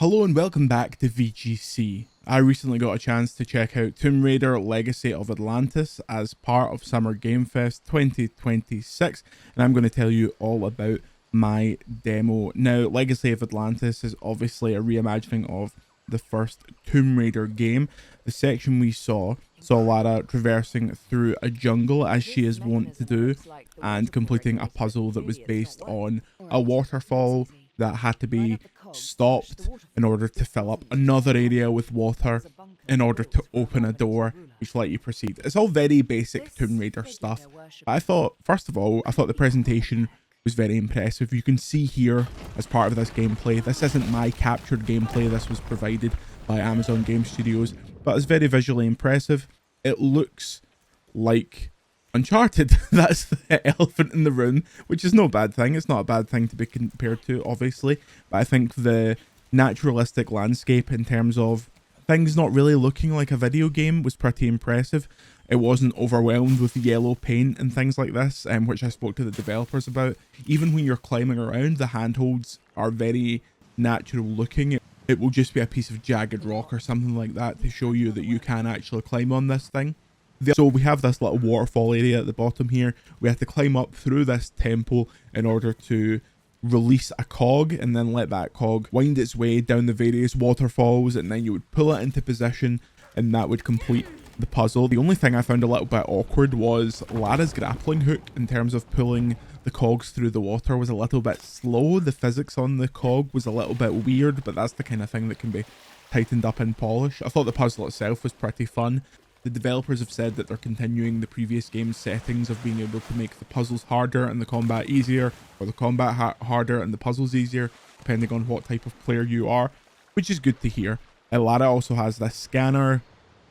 Hello and welcome back to VGC. I recently got a chance to check out Tomb Raider Legacy of Atlantis as part of Summer Game Fest 2026, and I'm going to tell you all about my demo. Now, Legacy of Atlantis is obviously a reimagining of the first Tomb Raider game. The section we saw Lara traversing through a jungle as she is wont to do and completing a puzzle that was based on a waterfall that had to be stopped in order to fill up another area with water in order to open a door which let you proceed. It's all very basic Tomb Raider stuff, but I thought, first of all, the presentation was very impressive. You can see here as part of this gameplay, this isn't my captured gameplay, this was provided by Amazon Game Studios, but it's very visually impressive. It looks like Uncharted. That's the elephant in the room, which is no bad thing. It's not a bad thing to be compared to, obviously, but I think the naturalistic landscape in terms of things not really looking like a video game was pretty impressive. It wasn't overwhelmed with yellow paint and things like this, which I spoke to the developers about. Even when you're climbing around, the handholds are very natural looking. It will just be a piece of jagged rock or something like that to show you that you can actually climb on this thing. So we have this little waterfall area at the bottom here. We have to climb up through this temple in order to release a cog and then let that cog wind its way down the various waterfalls, and then you would pull it into position and that would complete the puzzle. The only thing I found a little bit awkward was Lara's grappling hook in terms of pulling the cogs through the water was a little bit slow. The physics on the cog was a little bit weird, but that's the kind of thing that can be tightened up in polish. I thought the puzzle itself was pretty fun. The developers have said that they're continuing the previous game's settings of being able to make the puzzles harder and the combat easier, or the combat harder and the puzzles easier, depending on what type of player you are, which is good to hear. Lara also has this scanner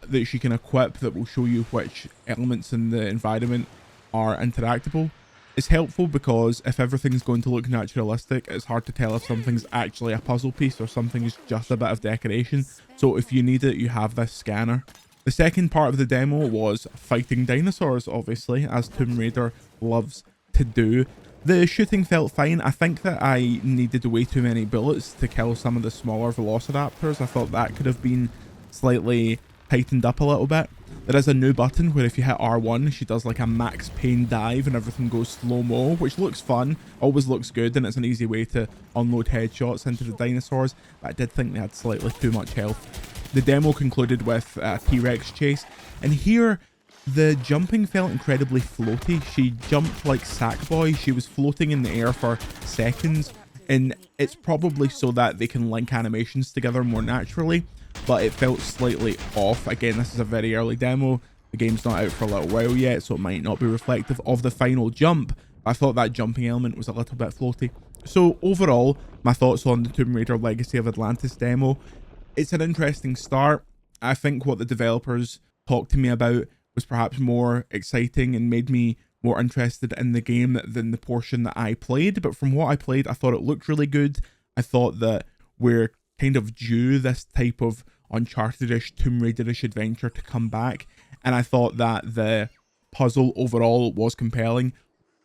that she can equip that will show you which elements in the environment are interactable. It's helpful because if everything's going to look naturalistic, it's hard to tell if something's actually a puzzle piece or something is just a bit of decoration. So if you need it, you have this scanner. The second part of the demo was fighting dinosaurs, obviously, as Tomb Raider loves to do. The shooting felt fine. I think that I needed way too many bullets to kill some of the smaller velociraptors. I thought that could have been slightly tightened up a little bit. There is a new button where if you hit R1, she does like a max pain dive and everything goes slow-mo, which looks fun, always looks good, and it's an easy way to unload headshots into the dinosaurs, but I did think they had slightly too much health. The demo concluded with a T-Rex chase, and here the jumping felt incredibly floaty. She jumped like Sackboy. She was floating in the air for seconds, and it's probably so that they can link animations together more naturally, but it felt slightly off. Again, this is a very early demo. The game's not out for a little while yet, so it might not be reflective of the final jump. I thought that jumping element was a little bit floaty. So overall, my thoughts on the Tomb Raider Legacy of Atlantis demo. It's an interesting start. I think what the developers talked to me about was perhaps more exciting and made me more interested in the game than the portion that I played. But from what I played, I thought it looked really good. I thought that we're kind of due this type of Uncharted-ish, Tomb Raider-ish adventure to come back. And I thought that the puzzle overall was compelling.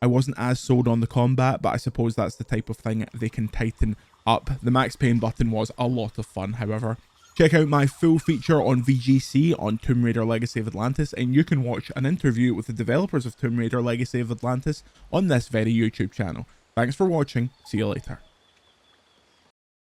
I wasn't as sold on the combat, but I suppose that's the type of thing they can tighten up. The max pain button was a lot of fun, however. Check out my full feature on VGC on Tomb Raider Legacy of Atlantis, and you can watch an interview with the developers of Tomb Raider Legacy of Atlantis on this very YouTube channel. Thanks for watching. See you later.